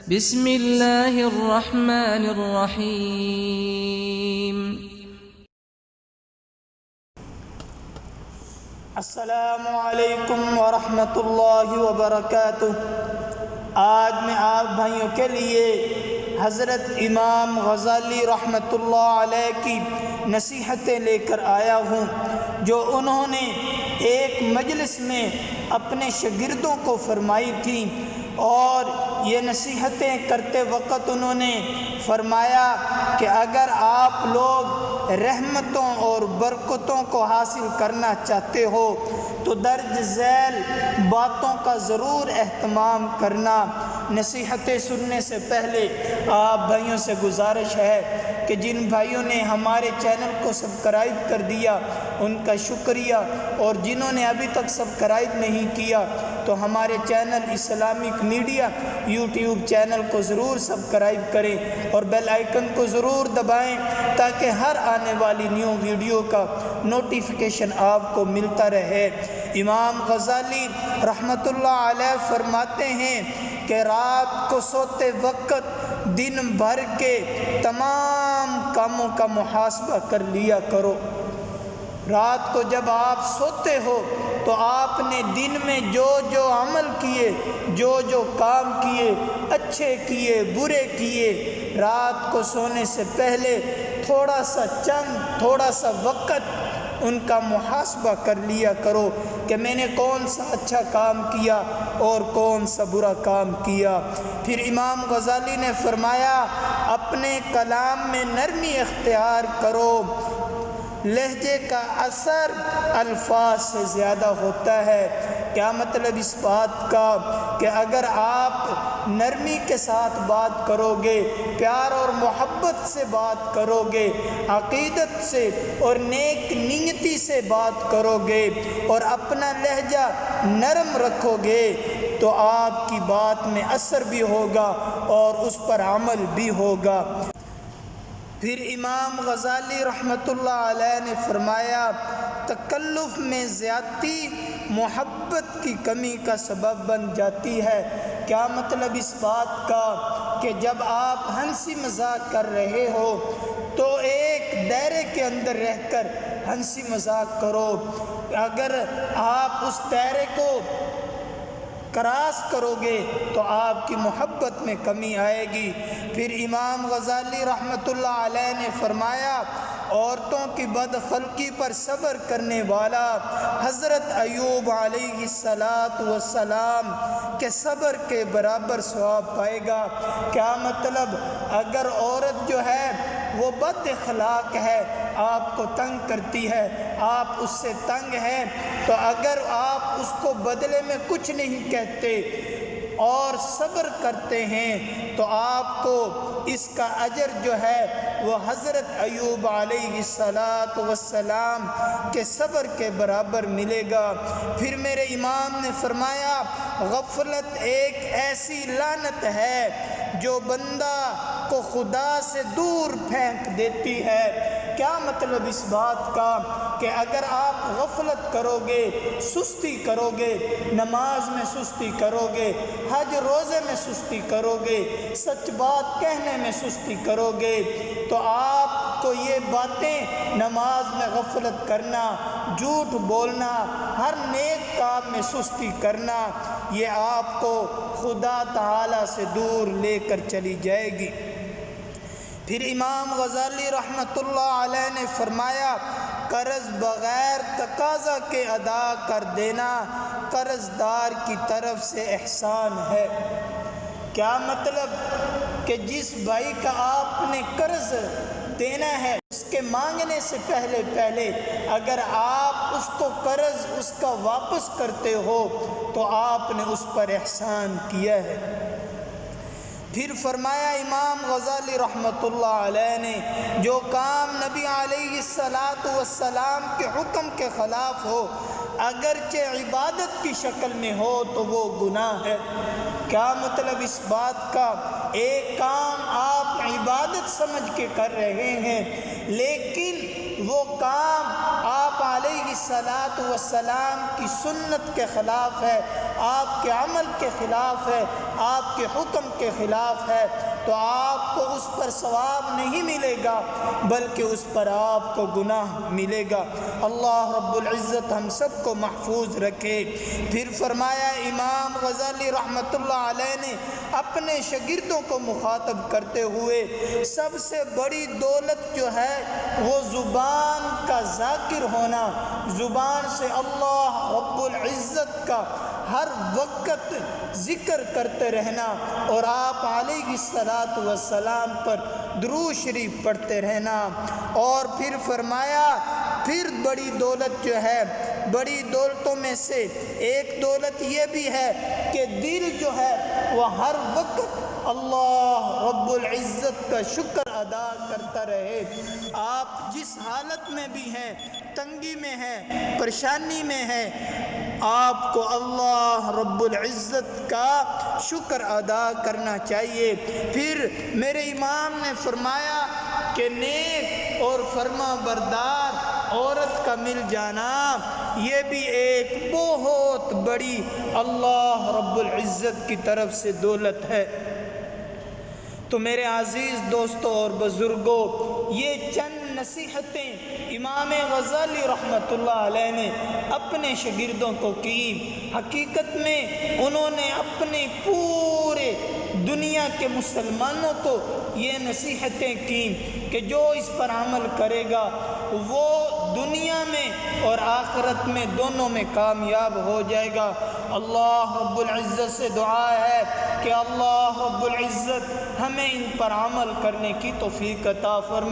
بسم اللہ الرحمن الرحیم۔ السلام علیکم ورحمۃ اللہ وبرکاتہ۔ آج میں آپ بھائیوں کے لیے حضرت امام غزالی رحمۃ اللہ علیہ کی نصیحتیں لے کر آیا ہوں، جو انہوں نے ایک مجلس میں اپنے شاگردوں کو فرمائی تھیں، اور یہ نصیحتیں کرتے وقت انہوں نے فرمایا کہ اگر آپ لوگ رحمتوں اور برکتوں کو حاصل کرنا چاہتے ہو تو درج ذیل باتوں کا ضرور اہتمام کرنا۔ نصیحتیں سننے سے پہلے آپ بھائیوں سے گزارش ہے کہ جن بھائیوں نے ہمارے چینل کو سبسکرائب کر دیا ان کا شکریہ، اور جنہوں نے ابھی تک سبسکرائب نہیں کیا تو ہمارے channel Islamic media YouTube channel کو ضرور سبسکرائب کریں اور بیل آئیکن کو ضرور دبائیں تاکہ ہر آنے والی نیو ویڈیو کا نوٹیفیکیشن آپ کو ملتا رہے۔ امام غزالی رحمۃ اللہ علیہ فرماتے ہیں کہ رات کو سوتے وقت دن بھر کے تمام کاموں کا محاسبہ کر لیا کرو۔ رات کو جب آپ سوتے ہو تو آپ نے دن میں جو جو عمل کیے، جو کام کیے، اچھے کیے، برے کیے، رات کو سونے سے پہلے تھوڑا سا وقت ان کا محاسبہ کر لیا کرو کہ میں نے کون سا اچھا کام کیا اور کون سا برا کام کیا۔ پھر امام غزالی نے فرمایا اپنے کلام میں نرمی اختیار کرو، لہجے کا اثر الفاظ سے زیادہ ہوتا ہے۔ کیا مطلب اس بات کا کہ اگر آپ نرمی کے ساتھ بات کرو گے، پیار اور محبت سے بات کرو گے، عقیدت سے اور نیک نیتی سے بات کرو گے اور اپنا لہجہ نرم رکھو گے تو آپ کی بات میں اثر بھی ہوگا اور اس پر عمل بھی ہوگا۔ پھر امام غزالی رحمۃ اللہ علیہ نے فرمایا تکلف میں زیادتی محبت کی کمی کا سبب بن جاتی ہے۔ کیا مطلب اس بات کا کہ جب آپ ہنسی مذاق کر رہے ہو تو ایک دائرے کے اندر رہ کر ہنسی مذاق کرو، اگر آپ اس دائرے کو کراس کرو گے تو آپ کی محبت میں کمی آئے گی۔ پھر امام غزالی رحمۃ اللہ علیہ نے فرمایا عورتوں کی بدخلقی پر صبر کرنے والا حضرت ایوب علیہ السلام کے صبر کے برابر ثواب پائے گا۔ کیا مطلب اگر عورت جو ہے وہ بد اخلاق ہے، آپ کو تنگ کرتی ہے، آپ اس سے تنگ ہیں، تو اگر آپ اس کو بدلے میں کچھ نہیں کہتے اور صبر کرتے ہیں تو آپ کو اس کا اجر جو ہے وہ حضرت ایوب علیہ السلام کے صبر کے برابر ملے گا۔ پھر میرے امام نے فرمایا غفلت ایک ایسی لعنت ہے جو بندہ کو خدا سے دور پھینک دیتی ہے۔ کیا مطلب اس بات کا کہ اگر آپ غفلت کرو گے، سستی کرو گے، نماز میں سستی کرو گے، حج روزے میں سستی کرو گے، سچ بات کہنے میں سستی کرو گے تو آپ کو یہ باتیں، نماز میں غفلت کرنا، جھوٹ بولنا، ہر نیک کام میں سستی کرنا، یہ آپ کو خدا تعالی سے دور لے کر چلی جائے گی۔ پھر امام غزالی رحمۃ اللہ علیہ نے فرمایا قرض بغیر تقاضا کے ادا کر دینا قرض دار کی طرف سے احسان ہے۔ کیا مطلب کہ جس بھائی کا آپ نے قرض دینا ہے اس کے مانگنے سے پہلے اگر آپ اس کو قرض اس کا واپس کرتے ہو تو آپ نے اس پر احسان کیا ہے۔ پھر فرمایا امام غزالی رحمۃ اللہ علیہ نے جو کام نبی علیہ السلام کے حکم کے خلاف ہو اگرچہ عبادت کی شکل میں ہو تو وہ گناہ ہے۔ کیا مطلب اس بات کا ایک کام آپ عبادت سمجھ کے کر رہے ہیں لیکن وہ کام آپ علیہ السلام کی سنت کے خلاف ہے، آپ کے عمل کے خلاف ہے، آپ کے حکم کے خلاف ہے، تو آپ کو اس پر ثواب نہیں ملے گا بلکہ اس پر آپ کو گناہ ملے گا۔ اللہ رب العزت ہم سب کو محفوظ رکھے۔ پھر فرمایا امام غزالی رحمۃ اللہ علیہ نے اپنے شاگردوں کو مخاطب کرتے ہوئے، سب سے بڑی دولت جو ہے وہ زبان کا ذاکر ہونا، زبان سے اللہ رب العزت کا ہر وقت ذکر کرتے رہنا اور آپ علیہ الصلاۃ والسلام پر درود شریف پڑھتے رہنا۔ اور پھر فرمایا پھر بڑی دولت جو ہے، بڑی دولتوں میں سے ایک دولت یہ بھی ہے کہ دل جو ہے وہ ہر وقت اللہ رب العزت کا شکر ادا کرتا رہے۔ آپ جس حالت میں بھی ہیں، تنگی میں ہیں، پریشانی میں ہیں، آپ کو اللہ رب العزت کا شکر ادا کرنا چاہیے۔ پھر میرے امام نے فرمایا کہ نیک اور فرما بردار عورت کا مل جانا یہ بھی ایک بہت بڑی اللہ رب العزت کی طرف سے دولت ہے۔ تو میرے عزیز دوستوں اور بزرگوں، یہ چند نصیحتیں امام غزالی رحمۃ اللہ علیہ نے اپنے شاگردوں کو کی۔ حقیقت میں انہوں نے اپنی پورے دنیا کے مسلمانوں کو یہ نصیحتیں کی کہ جو اس پر عمل کرے گا وہ دنیا میں اور آخرت میں دونوں میں کامیاب ہو جائے گا۔ اللہ رب العزت سے دعا ہے کہ اللہ رب العزت ہمیں ان پر عمل کرنے کی توفیق عطا فرمائے۔